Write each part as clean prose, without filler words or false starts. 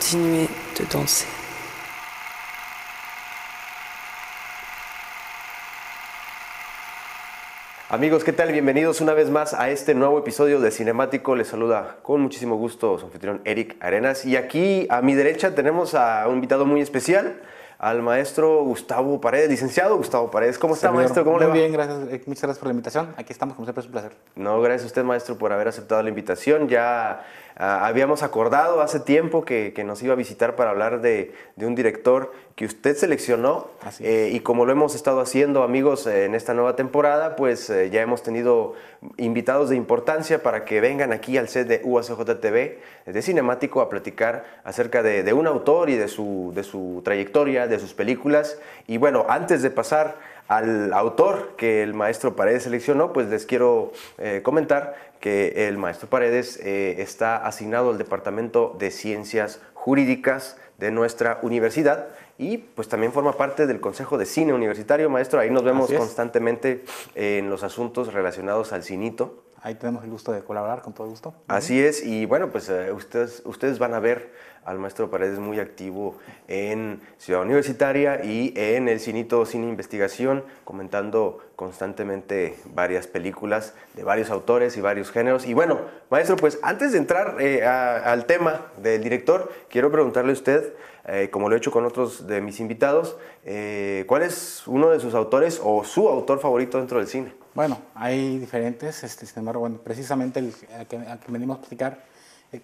continuer de danser. Amigos, ¿qué tal? Bienvenidos una vez más a este nuevo episodio de Cinemático. Les saluda con muchísimo gusto su anfitrión Eric Arenas. Y aquí a mi derecha tenemos a un invitado muy especial, al maestro Gustavo Paredes. Licenciado Gustavo Paredes, ¿cómo está, maestro? ¿Cómo le va? Muy bien, gracias. Muchas gracias por la invitación. Aquí estamos, como siempre, es un placer. No, gracias a usted, maestro, por haber aceptado la invitación. Ya habíamos acordado hace tiempo que nos iba a visitar para hablar de un director que usted seleccionó. Y como lo hemos estado haciendo, amigos, en esta nueva temporada, pues ya hemos tenido invitados de importancia para que vengan aquí al set de UACJ-TV de Cinemático a platicar acerca de un autor y de su trayectoria, de sus películas. Y bueno, antes de pasar al autor que el maestro Paredes seleccionó, pues les quiero comentar que el maestro Paredes está asignado al Departamento de Ciencias Jurídicas de nuestra universidad y pues también forma parte del Consejo de Cine Universitario. Maestro, ahí nos vemos constantemente en los asuntos relacionados al cinito. Ahí tenemos el gusto de colaborar, con todo gusto. Así es, y bueno, pues ustedes van a ver al maestro Paredes muy activo en Ciudad Universitaria y en el Cinito Cine Investigación, comentando constantemente varias películas de varios autores y varios géneros. Y bueno, maestro, pues antes de entrar al tema del director, quiero preguntarle a usted, como lo he hecho con otros de mis invitados, ¿cuál es uno de sus autores o su autor favorito dentro del cine? Bueno, hay diferentes, sin embargo, bueno, precisamente el al que venimos a platicar,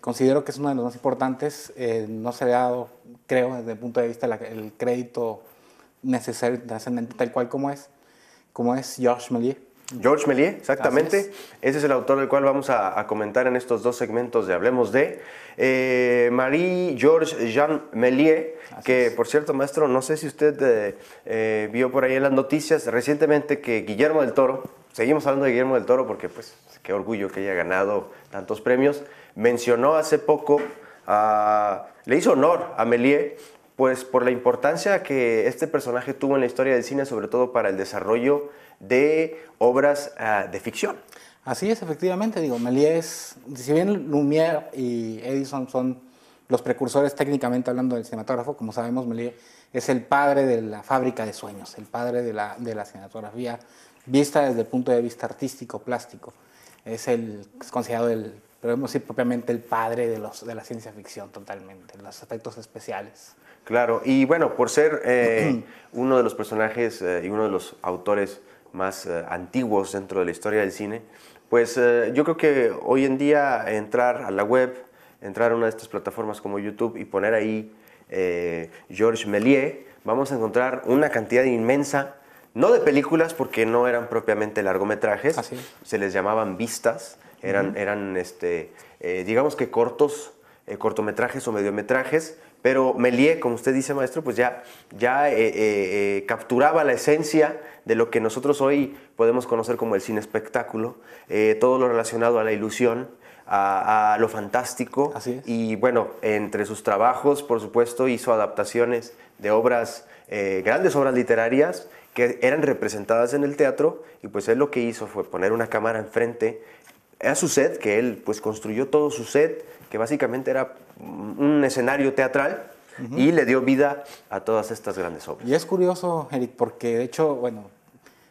considero que es uno de los más importantes. No se le ha dado, creo, desde el punto de vista el crédito necesario, trascendente, tal cual como es Georges Méliès. Georges Méliès, exactamente. Ese es el autor del cual vamos a comentar en estos dos segmentos de Hablemos de. Marie-Georges Jean Méliès, que por cierto, maestro, no sé si usted vio por ahí en las noticias recientemente que Guillermo del Toro, seguimos hablando de Guillermo del Toro porque pues qué orgullo que haya ganado tantos premios, mencionó hace poco, le hizo honor a Méliès, pues por la importancia que este personaje tuvo en la historia del cine, sobre todo para el desarrollo de obras de ficción. Así es, efectivamente, digo, Méliès, si bien Lumière y Edison son los precursores técnicamente hablando del cinematógrafo, como sabemos, Méliès es el padre de la fábrica de sueños, el padre de la cinematografía vista desde el punto de vista artístico, plástico. Es considerado podemos decir propiamente el padre de la ciencia ficción totalmente, los efectos especiales. Claro, y bueno, por ser uno de los personajes y uno de los autores más antiguos dentro de la historia del cine, pues yo creo que hoy en día entrar a la web, entrar a una de estas plataformas como YouTube y poner ahí Georges Méliès, vamos a encontrar una cantidad inmensa, no de películas porque no eran propiamente largometrajes, se les llamaban vistas, eran digamos que cortometrajes o mediometrajes, pero Méliès, como usted dice, maestro, pues ya capturaba la esencia de lo que nosotros hoy podemos conocer como el cine espectáculo, todo lo relacionado a la ilusión, a lo fantástico. Así es. Y bueno, entre sus trabajos, por supuesto, hizo adaptaciones de obras, grandes obras literarias que eran representadas en el teatro, y pues él lo que hizo fue poner una cámara enfrente a su set, que él pues construyó todo su set, que básicamente era un escenario teatral, y le dio vida a todas estas grandes obras. Y es curioso, Eric, porque de hecho, bueno,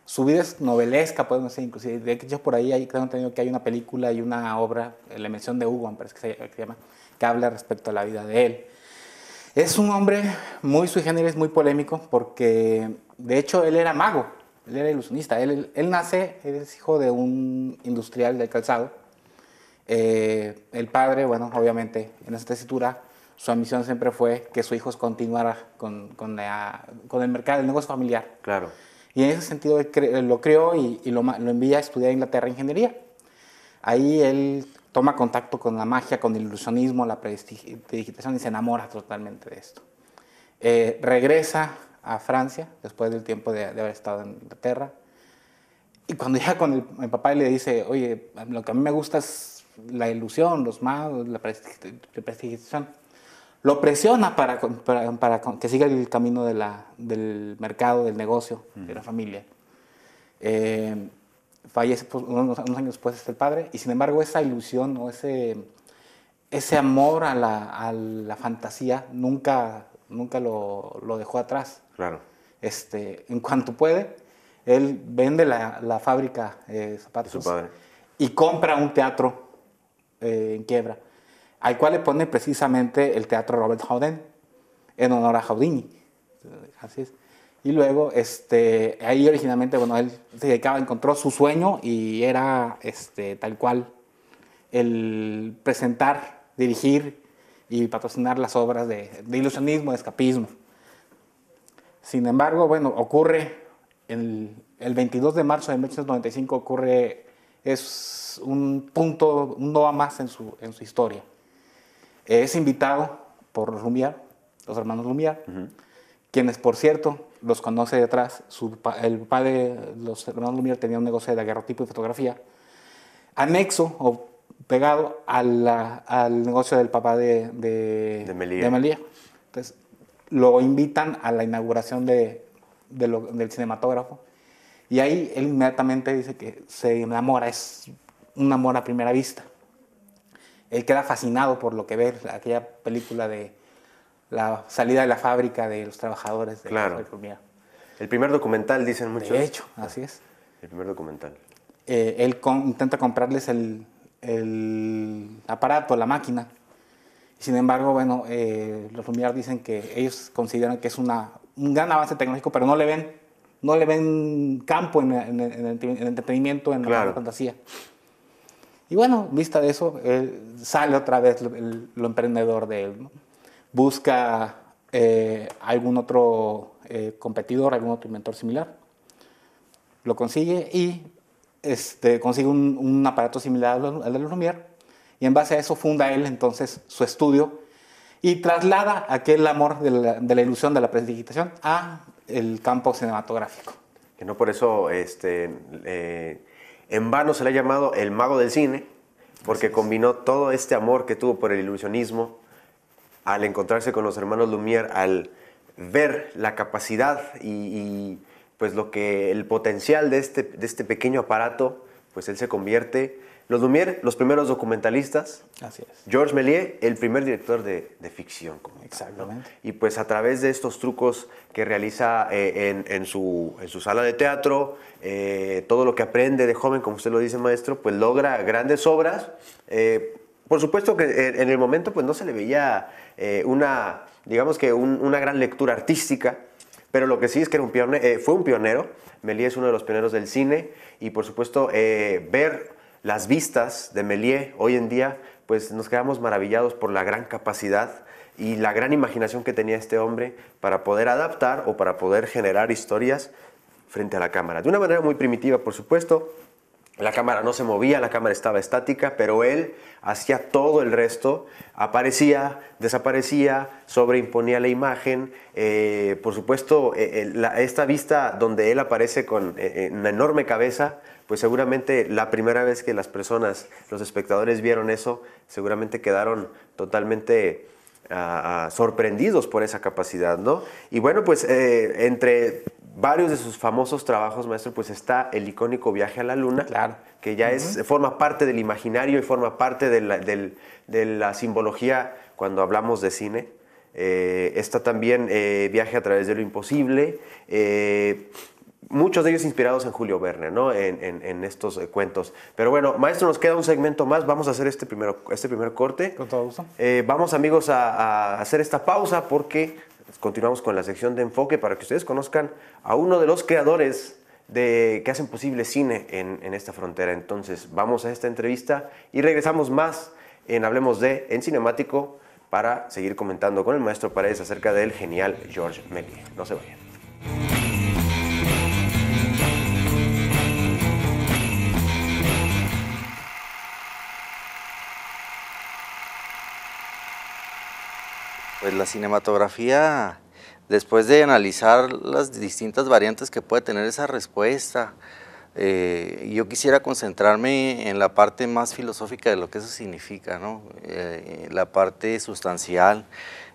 su vida es novelesca, podemos decir, inclusive. De hecho, por ahí tengo entendido que hay una película y una obra, La Invención de Hugo, me parece que se llama, que habla respecto a la vida de él. Es un hombre muy sui generis, muy polémico, porque de hecho él era mago, él era ilusionista. Él es hijo de un industrial del calzado. El padre, bueno, obviamente en esa tesitura, su ambición siempre fue que su hijo continuara con el mercado, el negocio familiar. Claro. Y en ese sentido él lo creó y lo envía a estudiar a Inglaterra ingeniería. Ahí él toma contacto con la magia, con el ilusionismo, la prestidigitación, y se enamora totalmente de esto. Regresa a Francia después del tiempo de haber estado en Inglaterra. Y cuando llega con el papá y le dice, oye, lo que a mí me gusta es la ilusión, los magos, la prestidigitación, lo presiona para que siga el camino del mercado, del negocio, de la familia. Fallece unos años después el padre, y sin embargo esa ilusión o ese ese amor a la fantasía nunca lo dejó atrás. Claro. En cuanto puede, él vende la fábrica de zapatos De su padre. y compra un teatro en quiebra, al cual le pone precisamente el teatro Robert Houdin, en honor a Houdini. Así es. Y luego, ahí originalmente, bueno, él se dedicaba, encontró su sueño y era tal cual el presentar, dirigir y patrocinar las obras de ilusionismo, de escapismo. Sin embargo, bueno, ocurre el 22 de marzo de 1895 es un punto, un no más en su historia. Es invitado por los Lumière, los hermanos Lumière, quienes, por cierto, los conoce detrás. El padre de los hermanos Lumière tenía un negocio de daguerrotipo y fotografía, anexo o pegado al negocio del papá de Méliès. Entonces, lo invitan a la inauguración del cinematógrafo, y ahí él inmediatamente dice que se enamora, es un amor a primera vista. Él queda fascinado por lo que ve, aquella película de la salida de la fábrica de los trabajadores de claro. Lumière. El primer documental, dicen muchos. De hecho, así es. El primer documental. Él intenta comprarles el aparato, la máquina. Sin embargo, bueno, los Lumière dicen que ellos consideran que es un gran avance tecnológico, pero no le ven campo en el entretenimiento, en la fantasía. Y bueno, vista de eso, sale otra vez lo emprendedor de él, ¿no? Busca algún otro competidor, algún otro inventor similar. Lo consigue y consigue un aparato similar al de los Lumière, y en base a eso funda él entonces su estudio y traslada aquel amor de la ilusión de la prestidigitación a el campo cinematográfico. Que no por eso en vano se le ha llamado el mago del cine, porque combinó todo este amor que tuvo por el ilusionismo al encontrarse con los hermanos Lumière, al ver la capacidad y pues el potencial de este pequeño aparato, pues él se convierte. Los Lumière, los primeros documentalistas. Así es. Georges Méliès, el primer director de ficción. Exactamente. ¿No? Y pues a través de estos trucos que realiza en su sala de teatro, todo lo que aprende de joven, como usted lo dice, maestro, pues logra grandes obras. Por supuesto que en el momento pues no se le veía una gran lectura artística, pero lo que sí es que fue un pionero. Méliès es uno de los pioneros del cine, y por supuesto ver las vistas de Méliès hoy en día, pues nos quedamos maravillados por la gran capacidad y la gran imaginación que tenía este hombre para poder adaptar o para poder generar historias frente a la cámara. De una manera muy primitiva, por supuesto. La cámara no se movía, la cámara estaba estática, pero él hacía todo el resto. Aparecía, desaparecía, sobreimponía la imagen. Por supuesto, esta vista donde él aparece con una enorme cabeza, pues seguramente la primera vez que las personas, los espectadores vieron eso, seguramente quedaron totalmente sorprendidos por esa capacidad, ¿no? Y bueno, pues entre varios de sus famosos trabajos, maestro, pues está el icónico Viaje a la Luna, claro, que ya forma parte del imaginario y forma parte de la simbología cuando hablamos de cine. Está también Viaje a través de lo imposible, muchos de ellos inspirados en Julio Verne, ¿no? en estos cuentos. Pero bueno, maestro, nos queda un segmento más. Vamos a hacer este primer corte. Con todo gusto. Vamos, amigos, a hacer esta pausa porque continuamos con la sección de enfoque para que ustedes conozcan a uno de los creadores que hacen posible cine en esta frontera. Entonces, vamos a esta entrevista y regresamos más en Hablemos en Cinemático para seguir comentando con el maestro Paredes acerca del genial Georges Méliès. No se vayan. Pues la cinematografía, después de analizar las distintas variantes que puede tener esa respuesta, yo quisiera concentrarme en la parte más filosófica de lo que eso significa, ¿no? La parte sustancial.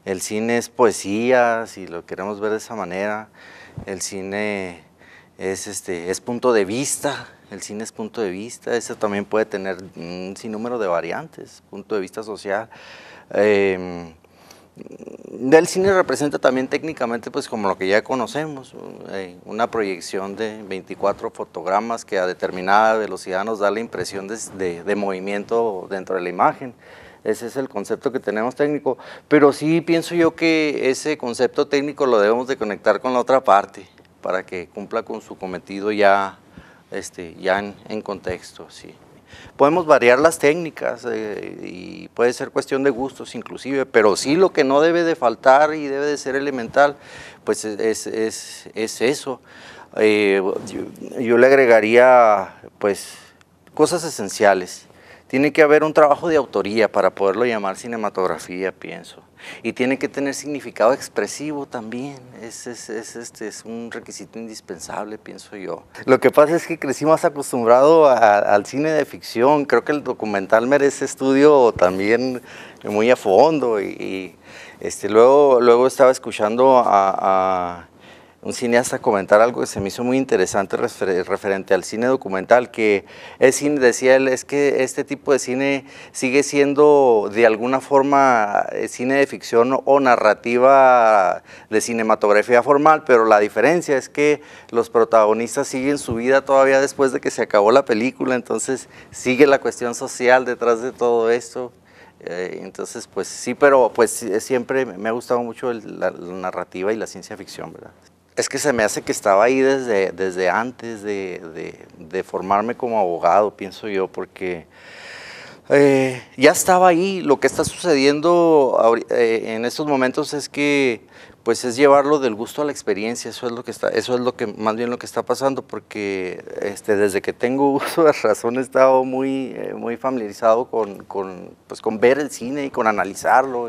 El cine es poesía, si lo queremos ver de esa manera. El cine es punto de vista, el cine es punto de vista, eso también puede tener un sinnúmero de variantes, punto de vista social. El cine representa también técnicamente, pues como lo que ya conocemos, una proyección de 24 fotogramas que a determinada velocidad nos da la impresión de movimiento dentro de la imagen. Ese es el concepto que tenemos técnico, pero sí pienso yo que ese concepto técnico lo debemos de conectar con la otra parte para que cumpla con su cometido ya, ya en contexto, sí. Podemos variar las técnicas y puede ser cuestión de gustos inclusive, pero sí lo que no debe de faltar y debe de ser elemental, pues es eso. Yo le agregaría pues cosas esenciales. Tiene que haber un trabajo de autoría para poderlo llamar cinematografía, pienso. Y tiene que tener significado expresivo también, es un requisito indispensable, pienso yo. Lo que pasa es que crecí más acostumbrado al cine de ficción, creo que el documental merece estudio también muy a fondo. Luego estaba escuchando a un cineasta comentar algo que se me hizo muy interesante referente al cine documental, que decía él, es que este tipo de cine sigue siendo de alguna forma cine de ficción o narrativa de cinematografía formal, pero la diferencia es que los protagonistas siguen su vida todavía después de que se acabó la película, entonces sigue la cuestión social detrás de todo esto. Entonces, pues sí, pero pues siempre me ha gustado mucho la narrativa y la ciencia ficción, ¿verdad? Es que se me hace que estaba ahí desde antes de formarme como abogado, pienso yo, porque ya estaba ahí. Lo que está sucediendo en estos momentos es que pues es llevarlo del gusto a la experiencia, eso es lo que más bien lo que está pasando, porque desde que tengo uso de razón he estado muy familiarizado con ver el cine y con analizarlo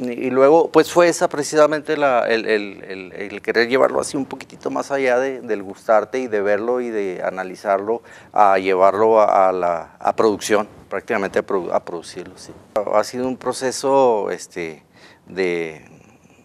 y luego pues fue esa precisamente el querer llevarlo así un poquitito más allá del gustarte y de verlo y de analizarlo, a llevarlo a producción, prácticamente a producirlo, sí. Ha sido un proceso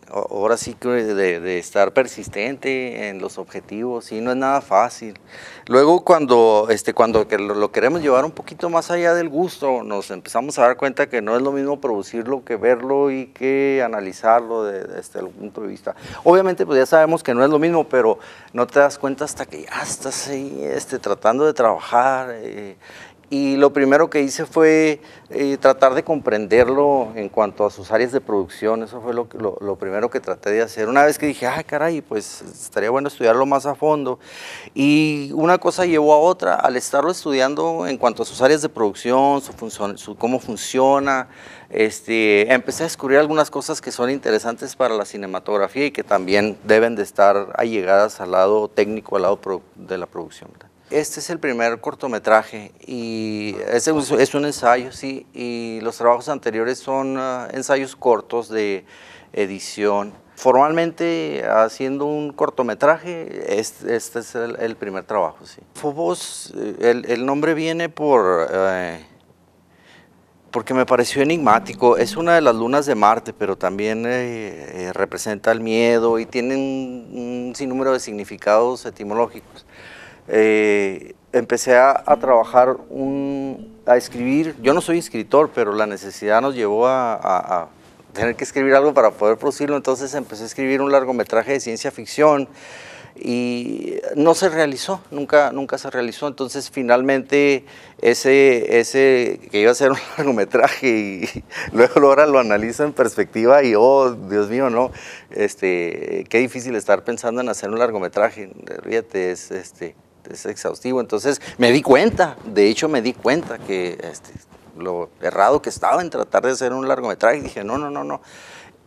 ahora sí que de estar persistente en los objetivos, y no es nada fácil. Luego cuando lo queremos llevar un poquito más allá del gusto, nos empezamos a dar cuenta que no es lo mismo producirlo que verlo y que analizarlo desde algún punto de vista. Obviamente pues ya sabemos que no es lo mismo, pero no te das cuenta hasta que ya estás ahí tratando de trabajar. Y lo primero que hice fue tratar de comprenderlo en cuanto a sus áreas de producción. Eso fue lo primero que traté de hacer. Una vez que dije, ah, caray, pues estaría bueno estudiarlo más a fondo. Y una cosa llevó a otra. Al estarlo estudiando en cuanto a sus áreas de producción, cómo funciona, empecé a descubrir algunas cosas que son interesantes para la cinematografía y que también deben de estar allegadas al lado técnico, al lado de la producción. Este es el primer cortometraje y es un ensayo, sí, y los trabajos anteriores son ensayos cortos de edición. Formalmente, haciendo un cortometraje, este es el primer trabajo, sí. Phobos, el nombre viene porque me pareció enigmático. Es una de las lunas de Marte, pero también representa el miedo y tiene un sinnúmero de significados etimológicos. Empecé a trabajar, a escribir. Yo no soy escritor, pero la necesidad nos llevó a tener que escribir algo para poder producirlo. Entonces empecé a escribir un largometraje de ciencia ficción y no se realizó, nunca se realizó. Entonces finalmente ese que iba a ser un largometraje y luego ahora lo analizo en perspectiva y oh, Dios mío, no, qué difícil estar pensando en hacer un largometraje. Fíjate, es exhaustivo. Entonces me di cuenta, de hecho me di cuenta que lo errado que estaba en tratar de hacer un largometraje. Dije, no.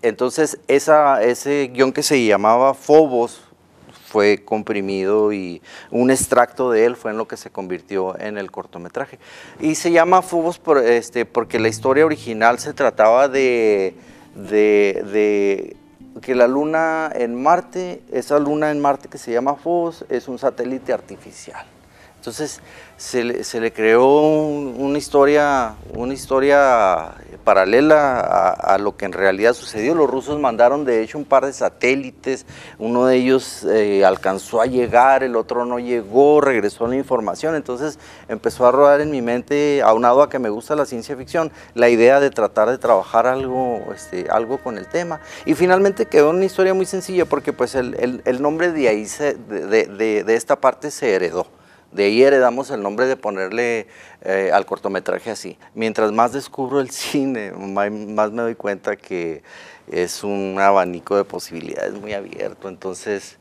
Entonces ese guión que se llamaba Phobos fue comprimido y un extracto de él fue en lo que se convirtió en el cortometraje. Y se llama Phobos porque la historia original se trataba de que la luna en Marte, esa luna en Marte que se llama Phobos, es un satélite artificial. Entonces se le creó una historia paralela a lo que en realidad sucedió. Los rusos mandaron de hecho un par de satélites, uno de ellos alcanzó a llegar, el otro no llegó, regresó la información, entonces empezó a rodar en mi mente, aunado a que me gusta la ciencia ficción, la idea de tratar de trabajar algo con el tema. Y finalmente quedó una historia muy sencilla porque pues el nombre de ahí, de esta parte se heredó. De ahí heredamos el nombre de ponerle al cortometraje así. Mientras más descubro el cine, más me doy cuenta que es un abanico de posibilidades muy abierto. Entonces,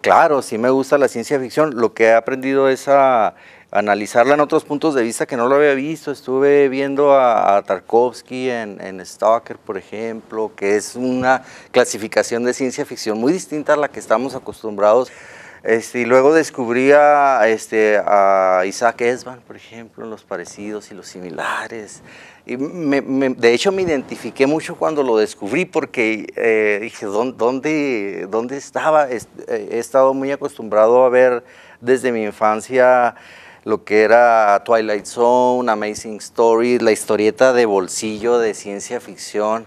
claro, sí me gusta la ciencia ficción. Lo que he aprendido es a analizarla en otros puntos de vista que no lo había visto. Estuve viendo a Tarkovsky en Stalker, por ejemplo, que es una clasificación de ciencia ficción muy distinta a la que estamos acostumbrados. Y luego descubrí a Isaac Asimov, por ejemplo, los parecidos y los similares. Y de hecho me identifiqué mucho cuando lo descubrí porque dije, ¿dónde estaba? He estado muy acostumbrado a ver desde mi infancia lo que era Twilight Zone, Amazing Stories, la historieta de bolsillo de ciencia ficción.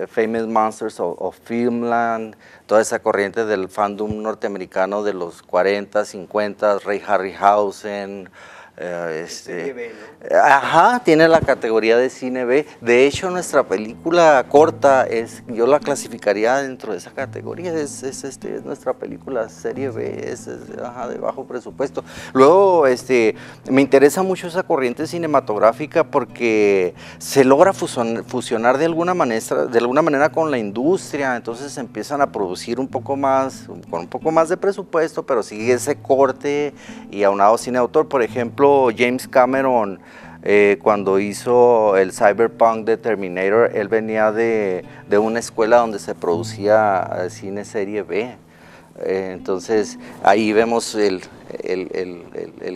Famous Monsters of Filmland, toda esa corriente del fandom norteamericano de los 40, 50, Ray Harryhausen. Serie B, ¿no? Ajá, tiene la categoría de cine B. De hecho, nuestra película corta, yo la clasificaría dentro de esa categoría. Es nuestra película serie B, de bajo presupuesto. Luego, me interesa mucho esa corriente cinematográfica porque se logra fusionar de alguna manera con la industria. Entonces empiezan a producir con un poco más de presupuesto, pero sigue ese corte y aunado cine autor. Por ejemplo, James Cameron, cuando hizo el cyberpunk de Terminator, él venía de una escuela donde se producía cine serie B. Entonces ahí vemos el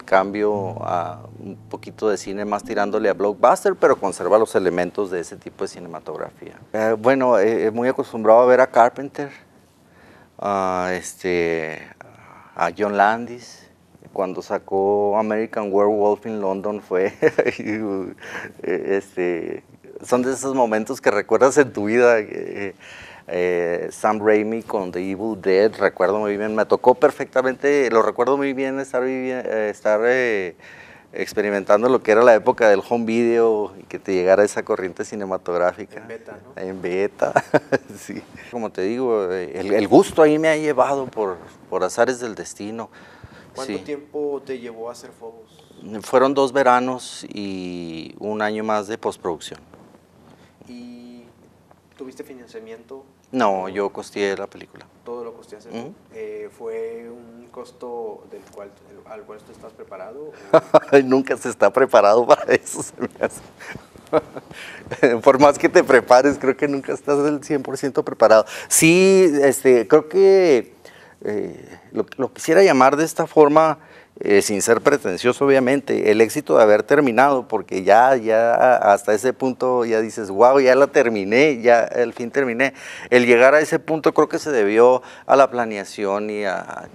cambio a un poquito de cine más tirándole a blockbuster, pero conserva los elementos de ese tipo de cinematografía. Bueno, muy acostumbrado a ver a Carpenter, a John Landis. Cuando sacó American Werewolf in London son de esos momentos que recuerdas en tu vida. Sam Raimi con The Evil Dead, recuerdo muy bien, me tocó perfectamente, lo recuerdo muy bien estar experimentando lo que era la época del home video y que te llegara esa corriente cinematográfica. En beta, ¿no? En beta, sí. Como te digo, el gusto ahí me ha llevado por azares del destino. ¿Cuánto tiempo te llevó a hacer Phobos? Fueron 2 veranos y 1 año más de postproducción. ¿Y tuviste financiamiento? No, yo costeé la película. Todo lo costeaste. ¿Fue un costo al cual tú estás preparado? Nunca se está preparado para eso, se me hace. Por más que te prepares, creo que nunca estás del 100% preparado. Sí, creo que lo quisiera llamar de esta forma, sin ser pretencioso obviamente, el éxito de haber terminado, porque ya hasta ese punto ya dices, wow, ya la terminé, ya al fin terminé. El llegar a ese punto creo que se debió a la planeación y a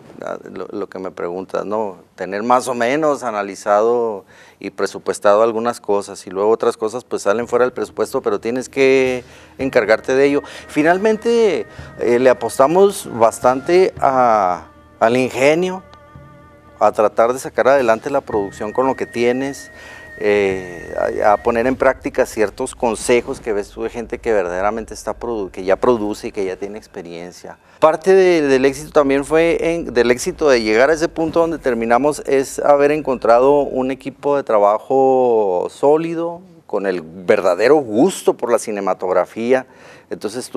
lo que me preguntas, ¿no? Tener más o menos analizado y presupuestado algunas cosas y luego otras cosas pues salen fuera del presupuesto, pero tienes que encargarte de ello. Finalmente le apostamos bastante al ingenio, a tratar de sacar adelante la producción con lo que tienes, a poner en práctica ciertos consejos que ves tú de gente que verdaderamente que ya produce y que ya tiene experiencia. Parte del éxito también del éxito de llegar a ese punto donde terminamos es haber encontrado un equipo de trabajo sólido, con el verdadero gusto por la cinematografía. Entonces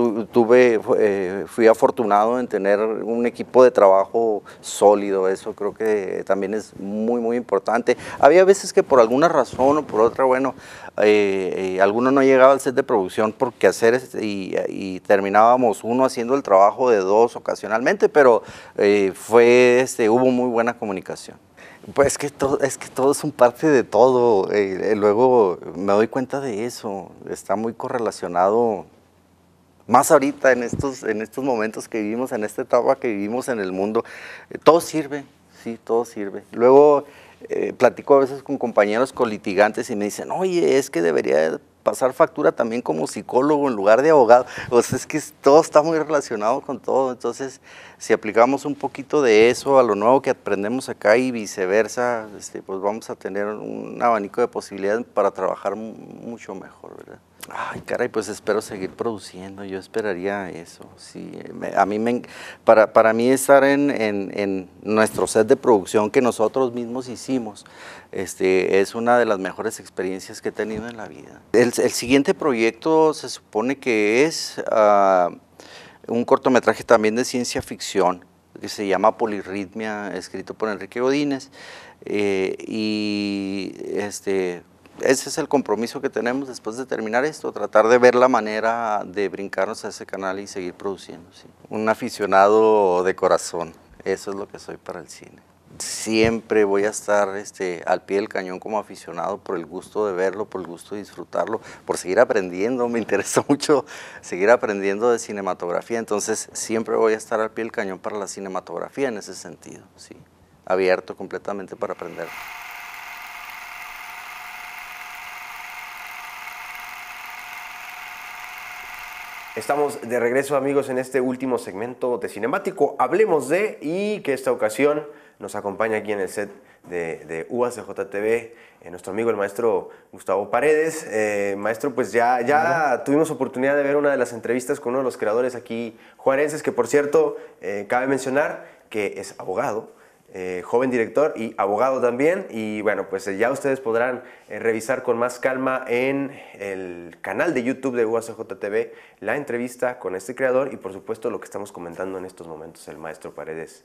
fui afortunado en tener un equipo de trabajo sólido, eso creo que también es muy, muy importante. Había veces que por alguna razón o por otra, bueno, alguno no llegaba al set de producción por quehaceres y terminábamos uno haciendo el trabajo de 2 ocasionalmente, pero hubo muy buena comunicación. Pues es que todo es un parte de todo, luego me doy cuenta de eso, está muy correlacionado. Más ahorita en estos momentos que vivimos, en esta etapa que vivimos en el mundo, todo sirve. sí, todo sirve. Luego platico a veces con compañeros colitigantes y me dicen, oye, es que debería pasar factura también como psicólogo en lugar de abogado. O sea, es que todo está muy relacionado con todo. Entonces, si aplicamos un poquito de eso a lo nuevo que aprendemos acá y viceversa, pues vamos a tener un abanico de posibilidades para trabajar mucho mejor, ¿verdad? Ay, caray, pues espero seguir produciendo, yo esperaría eso, sí. Para mí estar en nuestro set de producción que nosotros mismos hicimos, es una de las mejores experiencias que he tenido en la vida. El siguiente proyecto se supone que es un cortometraje también de ciencia ficción, que se llama Polirritmia, escrito por Enrique Godínez, ese es el compromiso que tenemos después de terminar esto, tratar de ver la manera de brincarnos a ese canal y seguir produciendo. ¿Sí? Un aficionado de corazón, eso es lo que soy para el cine. Siempre voy a estar al pie del cañón como aficionado por el gusto de verlo, por el gusto de disfrutarlo, por seguir aprendiendo. Me interesa mucho seguir aprendiendo de cinematografía, entonces siempre voy a estar al pie del cañón para la cinematografía en ese sentido, sí, abierto completamente para aprender. Estamos de regreso, amigos, en este último segmento de Cinemático Hablemos de, y que esta ocasión nos acompaña aquí en el set de UACJ TV nuestro amigo el maestro Gustavo Paredes. Maestro, pues ya tuvimos oportunidad de ver una de las entrevistas con uno de los creadores aquí juarenses, que por cierto, cabe mencionar que es abogado, joven director y abogado también, y bueno, pues ya ustedes podrán revisar con más calma en el canal de YouTube de UACJ TV la entrevista con este creador y por supuesto lo que estamos comentando en estos momentos el maestro Paredes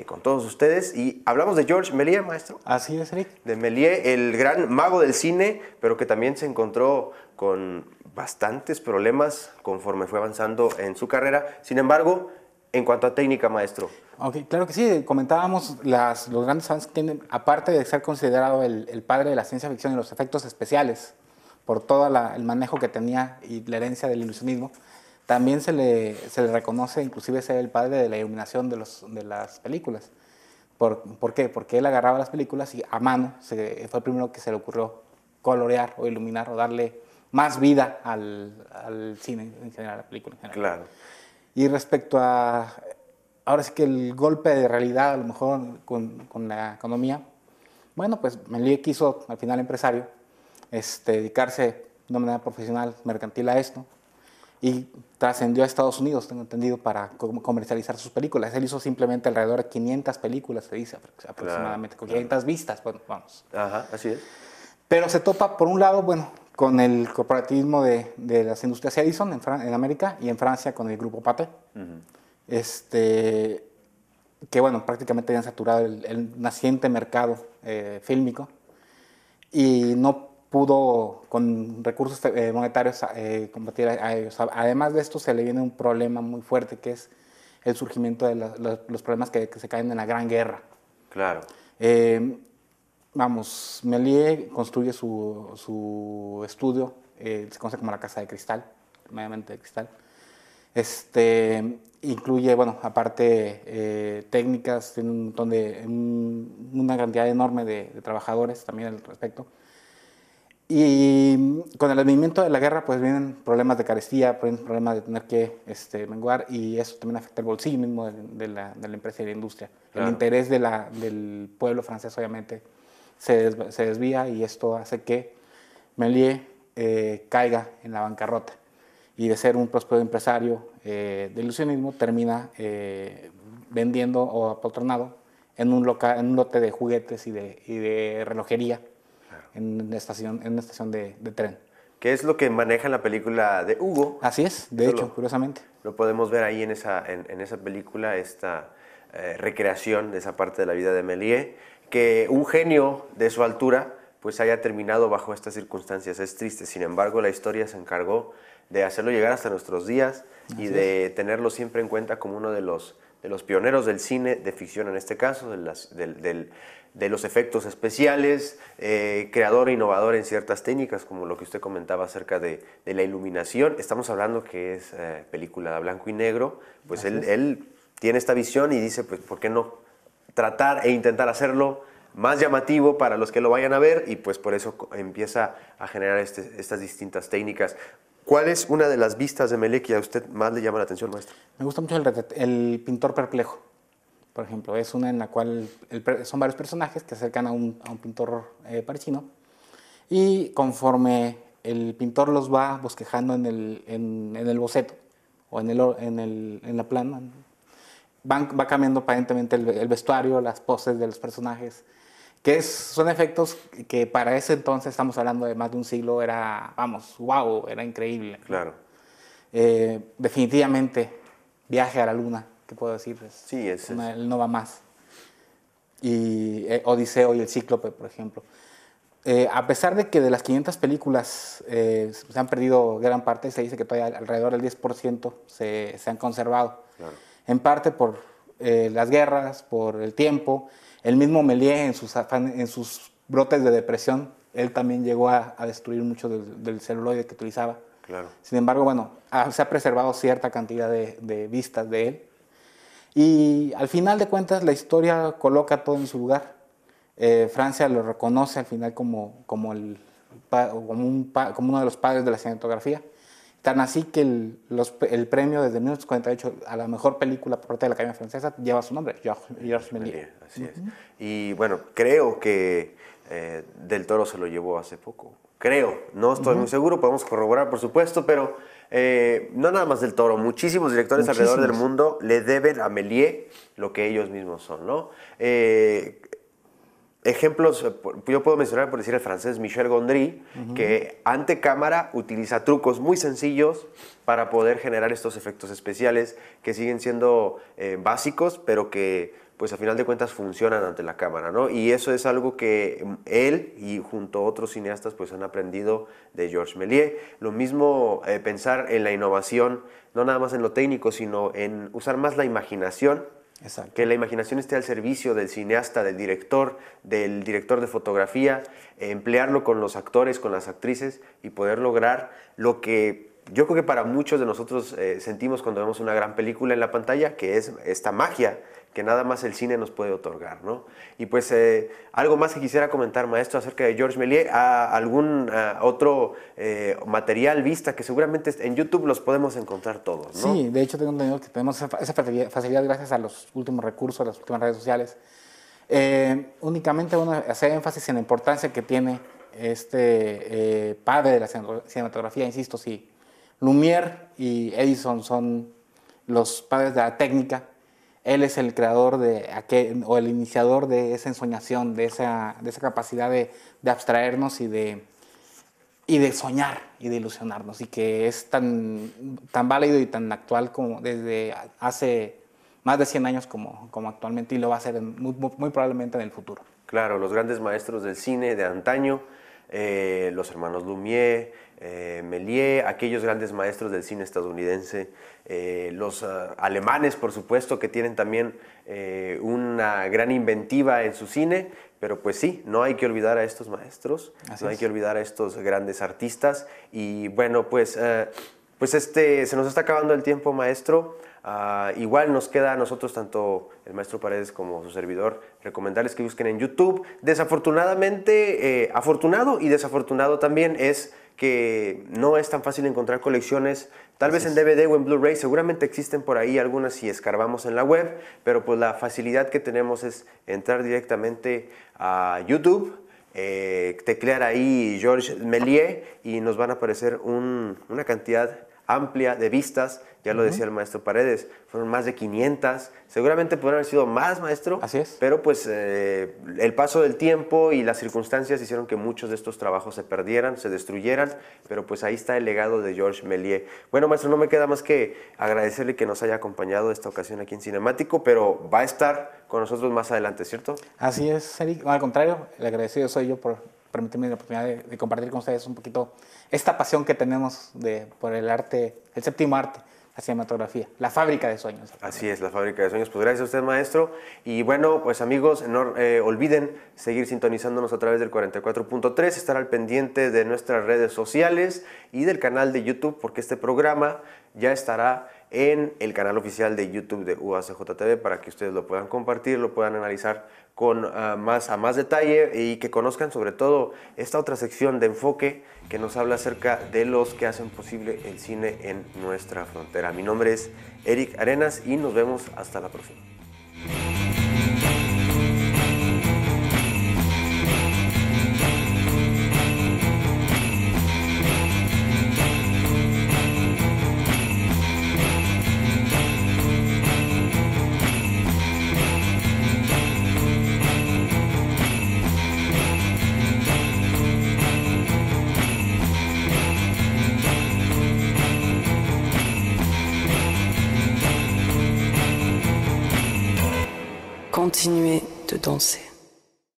con todos ustedes. Y hablamos de Georges Méliès, maestro. Así es, Eric. De Méliès, el gran mago del cine, pero que también se encontró con bastantes problemas conforme fue avanzando en su carrera. Sin embargo, en cuanto a técnica, maestro. Ok, claro que sí. Comentábamos los grandes avances que tienen, aparte de ser considerado el padre de la ciencia ficción y los efectos especiales, por todo el manejo que tenía y la herencia del ilusionismo, también se le reconoce inclusive ser el padre de la iluminación de las películas. ¿Por qué? Porque él agarraba las películas y a mano fue el primero que se le ocurrió colorear o iluminar o darle más vida al cine en general, a la película en general. Claro. Y respecto a, ahora sí que el golpe de realidad, a lo mejor con la economía, bueno, pues Méliès quiso, al final empresario, dedicarse de una manera profesional, mercantil a esto, y trascendió a Estados Unidos, tengo entendido, para comercializar sus películas. Él hizo simplemente alrededor de 500 películas, se dice aproximadamente, con 500 vistas, bueno, vamos. Ajá, así es. Pero se topa, por un lado, bueno, con el corporativismo de las industrias Edison en América y en Francia con el grupo Pathé, que bueno, prácticamente habían saturado el naciente mercado fílmico y no pudo con recursos monetarios combatir a ellos. Además de esto se le viene un problema muy fuerte que es el surgimiento de los problemas que se caen en la Gran Guerra. Claro. Vamos, Méliès construye su estudio, se conoce como la Casa de Cristal, mediamente de cristal. Incluye, bueno, aparte técnicas, tiene un montón una cantidad enorme de trabajadores también al respecto. Y con el advenimiento de la guerra, pues vienen problemas de carestía, problemas de tener que menguar, y eso también afecta el bolsillo mismo de la empresa y de la industria. Claro. El interés del pueblo francés, obviamente, se desvía, y esto hace que Méliès caiga en la bancarrota. Y de ser un próspero empresario de ilusionismo, termina vendiendo o apotronado en un lote de juguetes y de relojería. Claro. En una estación de tren. ¿Qué es lo que maneja en la película de Hugo? Así es, de hecho, curiosamente. Lo podemos ver ahí en esa película, esta recreación de esa parte de la vida de Méliès, que un genio de su altura pues haya terminado bajo estas circunstancias. Es triste, sin embargo, la historia se encargó de hacerlo llegar hasta nuestros días y de tenerlo siempre en cuenta como uno de los pioneros del cine de ficción, en este caso, de los efectos especiales, creador e innovador en ciertas técnicas, como lo que usted comentaba acerca de la iluminación. Estamos hablando que es película de blanco y negro, pues él tiene esta visión y dice, pues, ¿por qué no tratar e intentar hacerlo más llamativo para los que lo vayan a ver y pues por eso empieza a generar estas distintas técnicas. ¿Cuál es una de las vistas de Méliès que a usted más le llama la atención, maestro? Me gusta mucho el pintor perplejo, por ejemplo. Es una en la cual son varios personajes que se acercan a un pintor parisino y conforme el pintor los va bosquejando en el boceto o en la plana, va cambiando aparentemente el vestuario, las poses de los personajes, son efectos que para ese entonces, estamos hablando de más de un siglo, era, vamos, wow, era increíble. Claro. Definitivamente, Viaje a la Luna, ¿qué puedo decir? Sí, Él no va más. Y Odiseo y el Cíclope, por ejemplo. A pesar de que de las 500 películas se han perdido gran parte, se dice que todavía alrededor del 10% se han conservado. Claro. En parte por las guerras, por el tiempo. El mismo Méliès, en sus brotes de depresión, él también llegó a destruir mucho del celuloide que utilizaba. Claro. Sin embargo, bueno, se ha preservado cierta cantidad de vistas de él. Y al final de cuentas, la historia coloca todo en su lugar. Francia lo reconoce al final como uno de los padres de la cinematografía. Tan así que el premio desde 1948 a la mejor película por parte de la Academia Francesa lleva su nombre, Georges Méliès. Así es. Y bueno, creo que Del Toro se lo llevó hace poco. Creo, no estoy muy seguro, podemos corroborar por supuesto, pero no nada más Del Toro, muchísimos directores alrededor del mundo le deben a Méliès lo que ellos mismos son, ¿no? Ejemplos, yo puedo mencionar, por decir, el francés Michel Gondry, que ante cámara utiliza trucos muy sencillos para poder generar estos efectos especiales que siguen siendo básicos, pero que pues a final de cuentas funcionan ante la cámara, ¿no? Y eso es algo que él y junto a otros cineastas pues han aprendido de Georges Méliès. Lo mismo pensar en la innovación, no nada más en lo técnico, sino en usar más la imaginación. Exacto. Que la imaginación esté al servicio del cineasta, del director de fotografía, emplearlo con los actores, con las actrices y poder lograr lo que yo creo que para muchos de nosotros sentimos cuando vemos una gran película en la pantalla, que es esta magia que nada más el cine nos puede otorgar, ¿no? Y pues algo más que quisiera comentar, maestro, acerca de Georges Méliès, algún otro material, vista, que seguramente en YouTube los podemos encontrar todos, ¿no? Sí, de hecho tengo entendido que tenemos esa facilidad gracias a los últimos recursos, a las últimas redes sociales. Únicamente uno hace énfasis en la importancia que tiene este padre de la cinematografía, insisto, sí. Lumière y Edison son los padres de la técnica. Él es el creador o el iniciador de esa ensoñación, de esa capacidad de abstraernos y de soñar y de ilusionarnos, y que es tan válido y tan actual como desde hace más de 100 años como actualmente, y lo va a hacer muy probablemente en el futuro. Claro, los grandes maestros del cine de antaño, los hermanos Lumière, Méliès, aquellos grandes maestros del cine estadounidense, los alemanes, por supuesto, que tienen también una gran inventiva en su cine, pero pues sí, no hay que olvidar a estos maestros, hay que olvidar a estos grandes artistas. Y bueno, pues se nos está acabando el tiempo, maestro. Igual nos queda a nosotros, tanto el maestro Paredes como su servidor, recomendarles que busquen en YouTube. Desafortunadamente, afortunado y desafortunado también es que no es tan fácil encontrar colecciones, tal vez en DVD o en Blu-ray. Seguramente existen por ahí algunas si escarbamos en la web, pero pues la facilidad que tenemos es entrar directamente a YouTube, teclear ahí Georges Méliès y nos van a aparecer una cantidad amplia de vistas. Ya lo decía el maestro Paredes, fueron más de 500, seguramente podrían haber sido más, maestro. Así es. Pero pues el paso del tiempo y las circunstancias hicieron que muchos de estos trabajos se perdieran, se destruyeran, pero pues ahí está el legado de Georges Méliès. Bueno, maestro, no me queda más que agradecerle que nos haya acompañado esta ocasión aquí en Cinemático, pero va a estar con nosotros más adelante, ¿cierto? Así es, Eric. Al contrario, el agradecido soy yo por permitirme la oportunidad de compartir con ustedes un poquito esta pasión que tenemos por el arte, el séptimo arte, la cinematografía, la fábrica de sueños. Así es, la fábrica de sueños. Pues gracias a usted, maestro. Y bueno, pues amigos, no olviden seguir sintonizándonos a través del 44.3, estar al pendiente de nuestras redes sociales y del canal de YouTube, porque este programa ya estará en el canal oficial de YouTube de UACJTV para que ustedes lo puedan compartir, lo puedan analizar con a más detalle y que conozcan sobre todo esta otra sección de enfoque que nos habla acerca de los que hacen posible el cine en nuestra frontera. Mi nombre es Eric Arenas y nos vemos hasta la próxima. Continuez de danser.